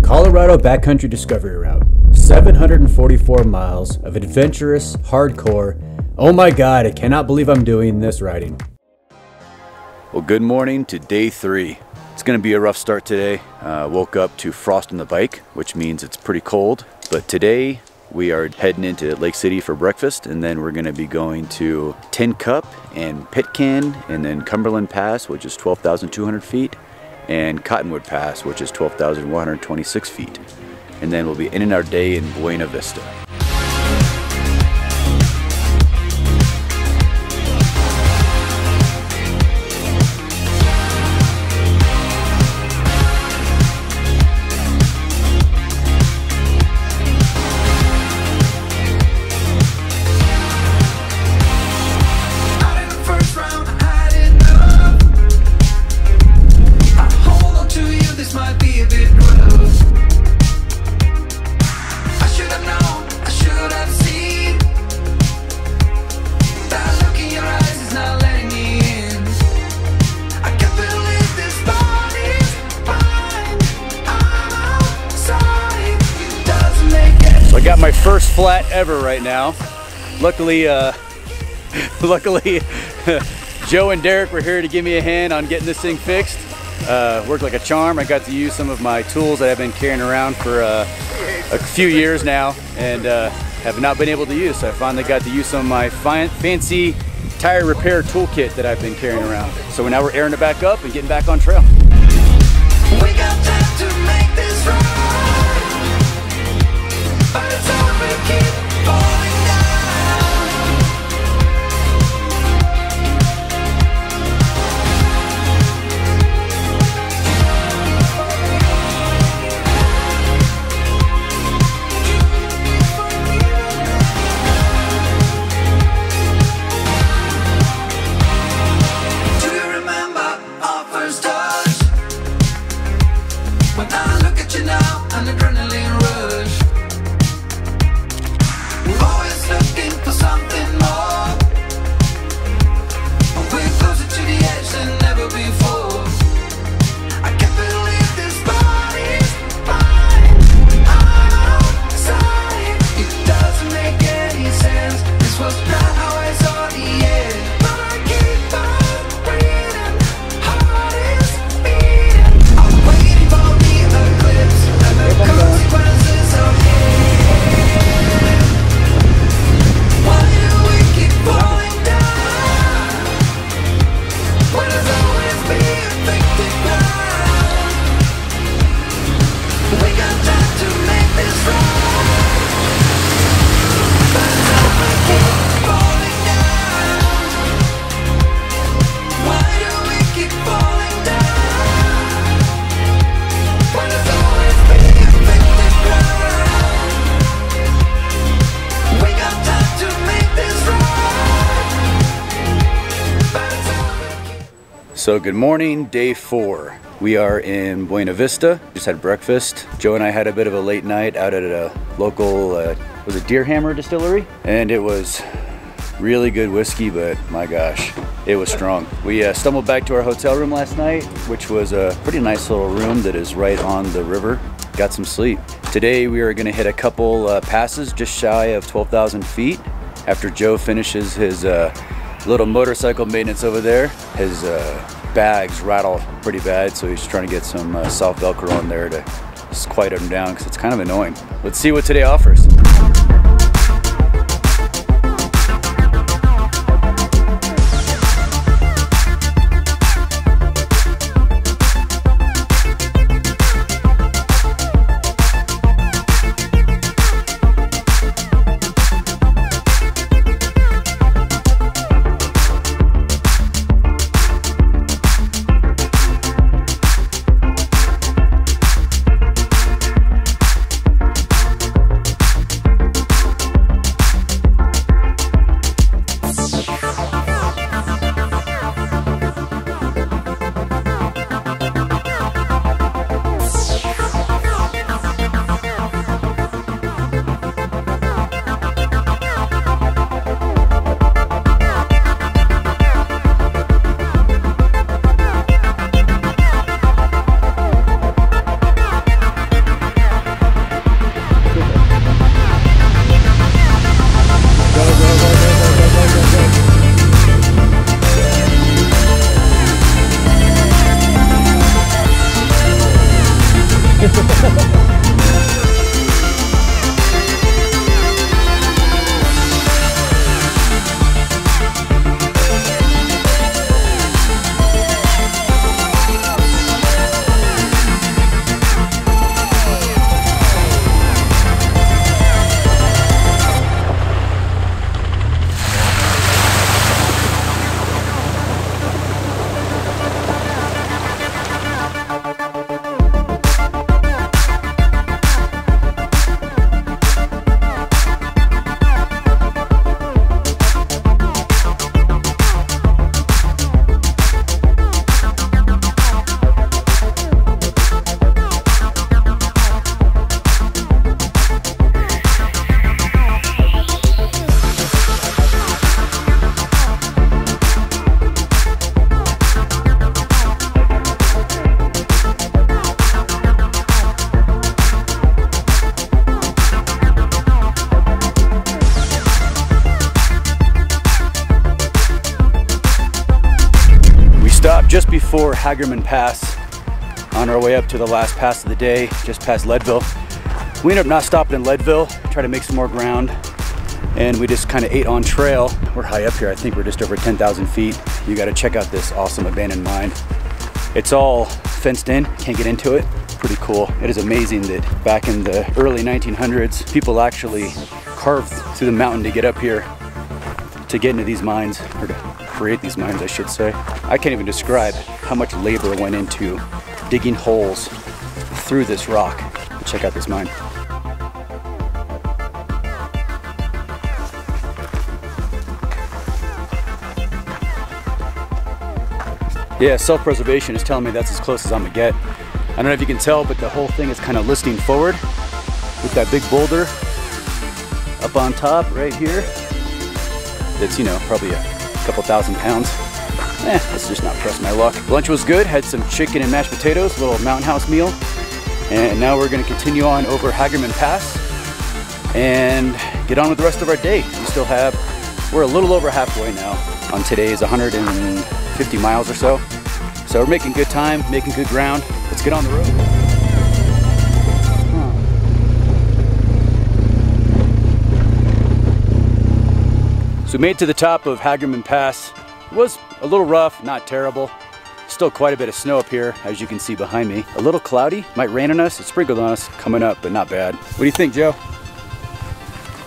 Colorado Backcountry Discovery Route. 744 miles of adventurous, hardcore, oh my god, I cannot believe I'm doing this riding. Well, good morning to day 3. It's going to be a rough start today. Woke up to frost on the bike, which means it's pretty cold. But today we are heading into Lake City for breakfast, and then we're going to be going to Tin Cup and Pitkin, and then Cumberland Pass, which is 12,200 feet, and Cottonwood Pass, which is 12,126 feet. And then we'll be ending our day in Buena Vista. I got my first flat ever right now. Luckily, Joe and Derek were here to give me a hand on getting this thing fixed. Worked like a charm. I got to use some of my tools that I've been carrying around for a few years now and have not been able to use. So I finally got to use some of my fancy tire repair toolkit that I've been carrying around. So now we're airing it back up and getting back on trail. We got time to make this right. But it's hard to keep falling Do you remember our first touch? When I look at you now, an adrenaline rush. We're always looking for something more. We're closer to the edge than ever before. I can't believe this body's fine. I'm outside. It doesn't make any sense. This was not how I saw the end. But I keep on breathing. Heart is beating. I'm waiting for the eclipse and the consequences of it. Why do we keep falling down? When there's always been affected ground. We got time to make this right. But I keep falling down. Why do we keep falling down? When there's always been affected ground. We got time to make this right. But So good morning, day 4. We are in Buena Vista. Just had breakfast. Joe and I had a bit of a late night out at a local, was it Deer Hammer Distillery? And it was really good whiskey, but my gosh, it was strong. We stumbled back to our hotel room last night, which was a pretty nice little room that is right on the river. Got some sleep. Today we are gonna hit a couple passes just shy of 12,000 feet. After Joe finishes his little motorcycle maintenance over there, his bags rattle pretty bad, so he's trying to get some soft Velcro on there to just quiet him down because it's kind of annoying. Let's see what today offers. Just before Hagerman Pass, on our way up to the last pass of the day, just past Leadville. We ended up not stopping in Leadville, try to make some more ground, and we just kind of ate on trail. We're high up here, I think we're just over 10,000 feet. You gotta check out this awesome abandoned mine. It's all fenced in, can't get into it. Pretty cool. It is amazing that back in the early 1900s, people actually carved through the mountain to get up here to get into these mines, or to create these mines, I should say. I can't even describe how much labor went into digging holes through this rock. Check out this mine. Yeah, self-preservation is telling me that's as close as I'm gonna get. I don't know if you can tell, but the whole thing is kind of listing forward with that big boulder up on top right here. That's, you know, probably a couple thousand pounds. Let's just not press my luck. Lunch was good, had some chicken and mashed potatoes, a little mountain house meal. And now we're gonna continue on over Hagerman Pass and get on with the rest of our day. We're a little over halfway now on today's 150 miles or so. So we're making good time, making good ground. Let's get on the road. So we made it to the top of Hagerman Pass. It was a little rough, not terrible. Still quite a bit of snow up here, as you can see behind me. A little cloudy, might rain on us. It sprinkled on us coming up, but not bad. What do you think, Joe?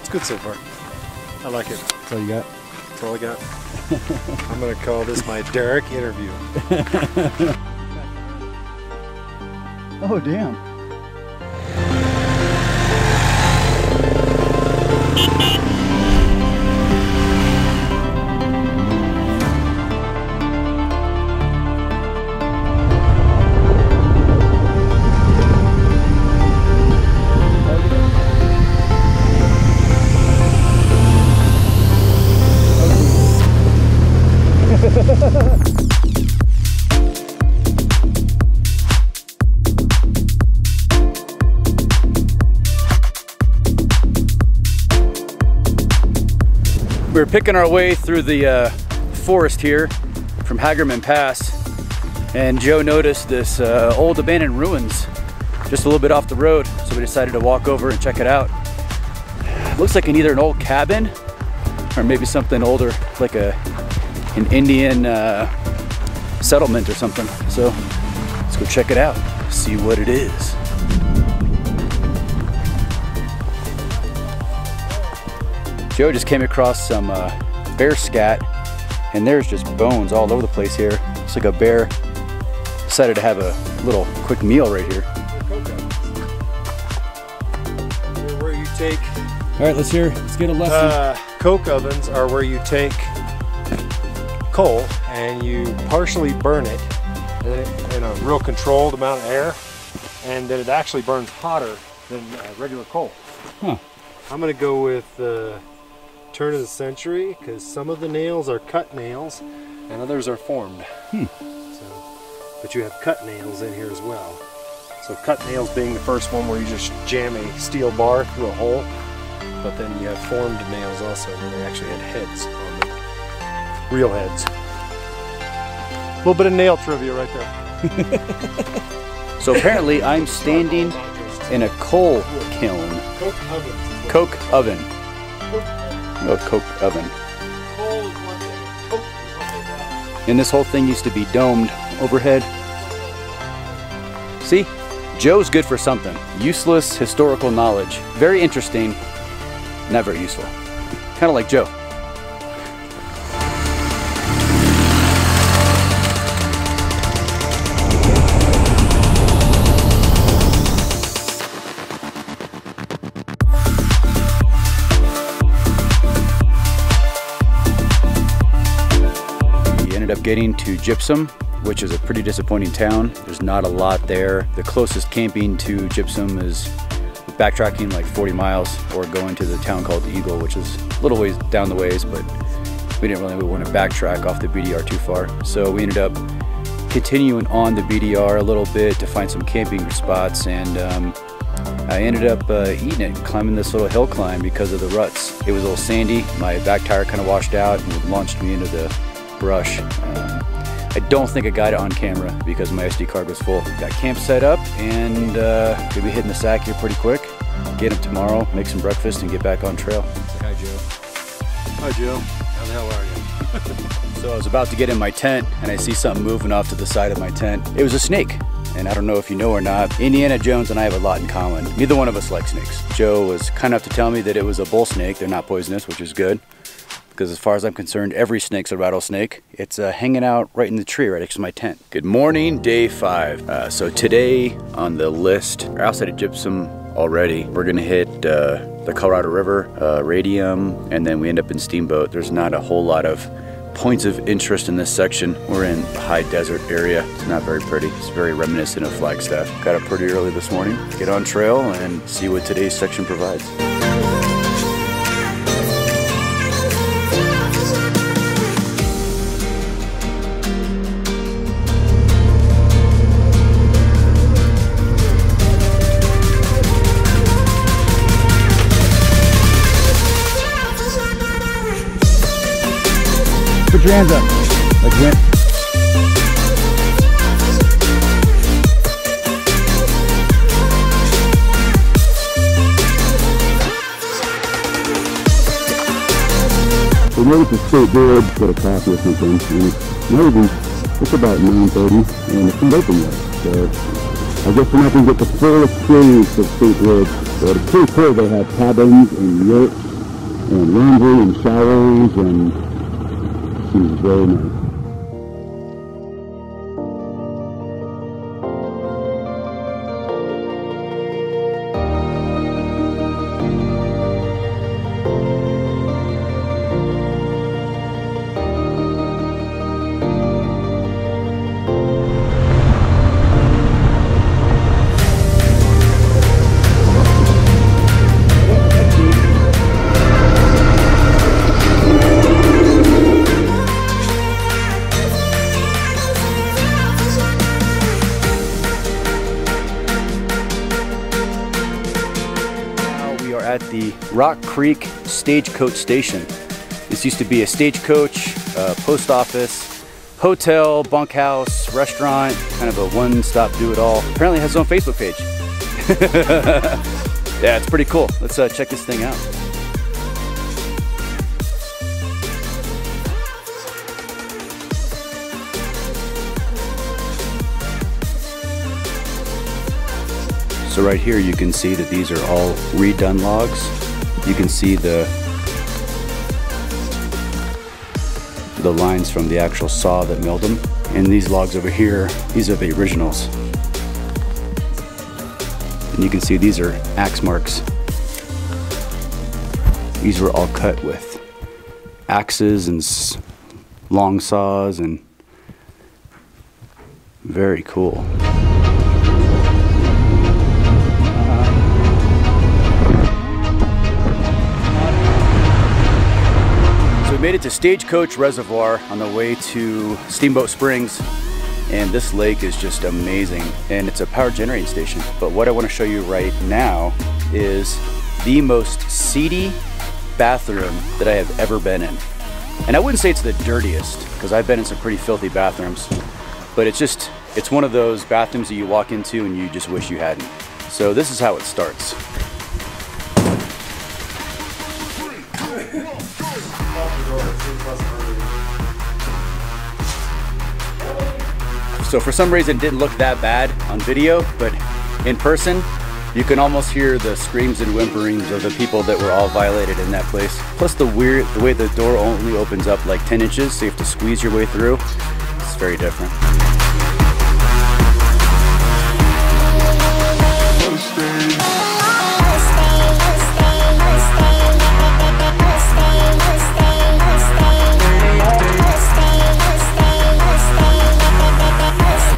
It's good so far. I like it. That's all you got? That's all I got. I'm gonna call this my Derek interview. Oh, damn. We're picking our way through the forest here from Hagerman Pass, and Joe noticed this old abandoned ruins just a little bit off the road, so we decided to walk over and check it out. Looks like either an old cabin or maybe something older, like an Indian settlement or something. So let's go check it out, see what it is. Joe just came across some bear scat, and there's just bones all over the place here. It's like a bear decided to have a little quick meal right here. Where you take. All right, let's get a lesson. Coke ovens are where you take coal and you partially burn it in a real controlled amount of air, and then it actually burns hotter than regular coal. Huh. I'm gonna go with turn of the century, because some of the nails are cut nails and others are formed. But you have cut nails in here as well. So cut nails being the first one, where you just jam a steel bar through a hole, but then you have formed nails also, where they actually had heads on them. Real heads. A little bit of nail trivia right there. So apparently I'm standing in a coal kiln. Coke oven. Oh, coke oven. And this whole thing used to be domed overhead. See? Joe's good for something. Useless historical knowledge. Very interesting, not very useful. Kind of like Joe. We ended up getting to Gypsum, which is a pretty disappointing town. There's not a lot there. The closest camping to Gypsum is backtracking like 40 miles or going to the town called Eagle, which is a little ways down the ways, but we didn't really want to backtrack off the BDR too far. So we ended up continuing on the BDR a little bit to find some camping spots, and I ended up eating it, climbing this little hill climb because of the ruts. It was a little sandy. My back tire kind of washed out and it launched me into the brush. I don't think I got it on camera because my SD card was full. Got camp set up and gonna be hitting the sack here pretty quick. Get up tomorrow, make some breakfast, and get back on trail. Say hi, Joe. Hi, Joe. How the hell are you? So I was about to get in my tent and I see something moving off to the side of my tent. It was a snake. And I don't know if you know or not, Indiana Jones and I have a lot in common. Neither one of us like snakes. Joe was kind enough to tell me that it was a bull snake. They're not poisonous, which is good. Because as far as I'm concerned, every snake's a rattlesnake. It's hanging out right in the tree right next to my tent. Good morning, day 5. So today on the list, we're outside of Gypsum already. We're gonna hit the Colorado River, Radium, and then we end up in Steamboat. There's not a whole lot of points of interest in this section. We're in a high desert area. It's not very pretty. It's very reminiscent of Flagstaff. Got up pretty early this morning. Get on trail and see what today's section provides. Put your hands up, like wind. We made it to State Bridge, get a coffee or something, and maybe it's about 9:30 and it's not open yet. So I guess we're not going to get the full experience of State Bridge. But it's pretty cool. They have cabins and yurts and laundry and showers, and it's very nice. At the Rock Creek Stagecoach Station. This used to be a stagecoach, post office, hotel, bunkhouse, restaurant, kind of a one-stop do-it-all. Apparently it has its own Facebook page. Yeah, it's pretty cool. Let's check this thing out. So right here you can see that these are all redone logs. You can see the lines from the actual saw that milled them. And these logs over here, these are the originals. And you can see these are axe marks. These were all cut with axes and long saws, and very cool. We made it to Stagecoach Reservoir on the way to Steamboat Springs, and this lake is just amazing, and it's a power generating station. But what I want to show you right now is the most seedy bathroom that I have ever been in. And I wouldn't say it's the dirtiest, because I've been in some pretty filthy bathrooms, but it's one of those bathrooms that you walk into and you just wish you hadn't. So this is how it starts. So for some reason it didn't look that bad on video, but in person, you can almost hear the screams and whimperings of the people that were all violated in that place. Plus the way the door only opens up like 10 inches, so you have to squeeze your way through. It's very different.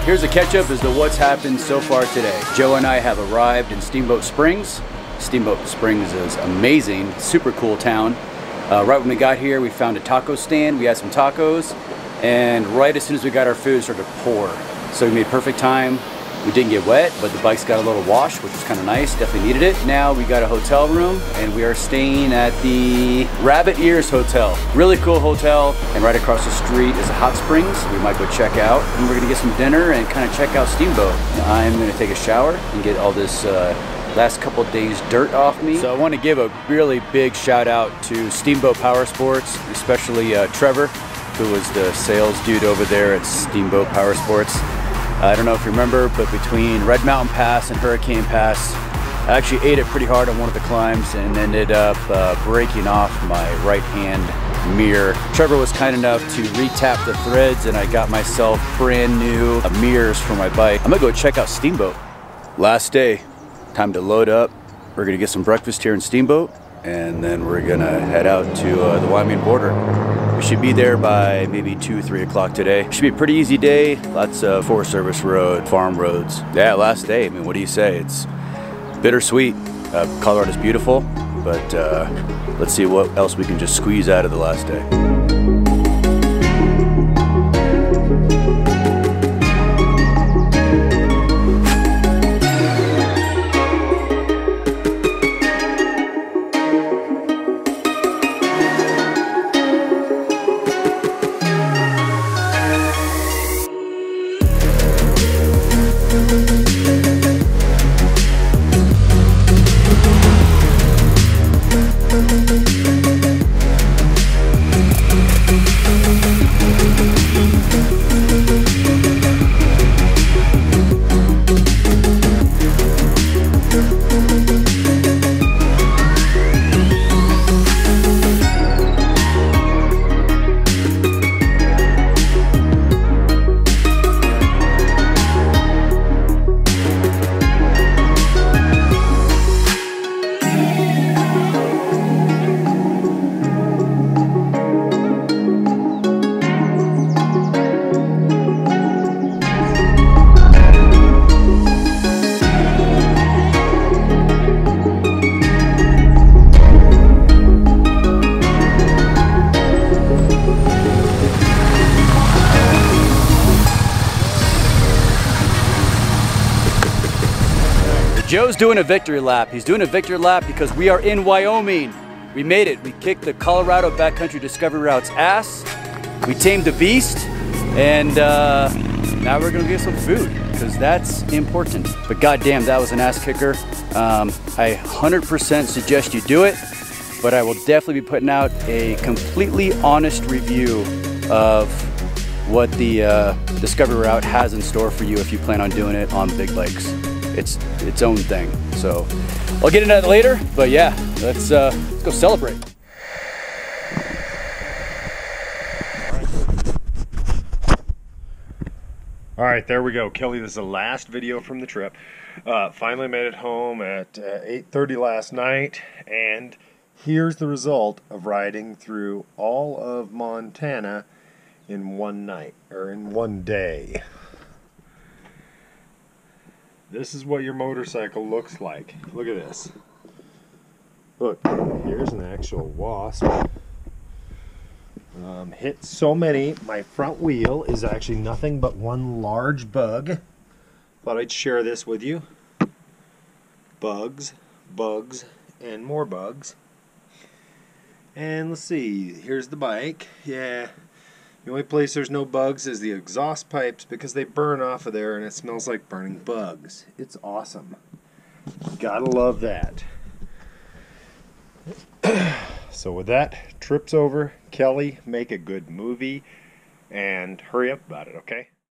Here's a catch-up as to what's happened so far today. Joe and I have arrived in Steamboat Springs. Steamboat Springs is amazing, super cool town. Right when we got here, we found a taco stand. We had some tacos, and right as soon as we got our food, it started to pour. So we made perfect time. We didn't get wet, but the bikes got a little wash, which was kind of nice. Definitely needed it. Now we got a hotel room, and we are staying at the Rabbit Ears Hotel. Really cool hotel, and right across the street is a hot springs we might go check out. And we're gonna get some dinner and kind of check out Steamboat. I'm gonna take a shower and get all this last couple days dirt off me. So I want to give a really big shout out to Steamboat Power Sports, especially Trevor, who was the sales dude over there at Steamboat Power Sports. I don't know if you remember, but between Red Mountain Pass and Hurricane Pass, I actually ate it pretty hard on one of the climbs and ended up breaking off my right hand mirror. Trevor was kind enough to re-tap the threads, and I got myself brand new mirrors for my bike. I'm gonna go check out Steamboat. Last day, time to load up. We're gonna get some breakfast here in Steamboat, and then we're gonna head out to the Wyoming border. We should be there by maybe 2, 3 o'clock today. Should be a pretty easy day. Lots of Forest Service road, farm roads. Yeah, last day. I mean, what do you say? It's bittersweet. Colorado's beautiful, but let's see what else we can just squeeze out of the last day. Joe's doing a victory lap. He's doing a victory lap because we are in Wyoming. We made it. We kicked the Colorado Backcountry Discovery Route's ass. We tamed the beast, and now we're gonna get some food because that's important. But goddamn, that was an ass kicker. I 100% suggest you do it, but I will definitely be putting out a completely honest review of what the Discovery Route has in store for you if you plan on doing it on big bikes. It's its own thing. So I'll get into that later, but yeah, let's go celebrate. All right, there we go. Kelly, this is the last video from the trip. Finally made it home at 8:30 last night, and here's the result of riding through all of Montana in one night, or in one day. This is what your motorcycle looks like. Look at this. Look, here's an actual wasp. Hit so many, my front wheel is actually nothing but one large bug. Thought I'd share this with you. Bugs, bugs, and more bugs. And let's see, here's the bike. Yeah, The only place there's no bugs is the exhaust pipes because they burn off of there and it smells like burning bugs. It's awesome. Gotta love that. So with that, trip's over. Kelly, make a good movie and hurry up about it, okay?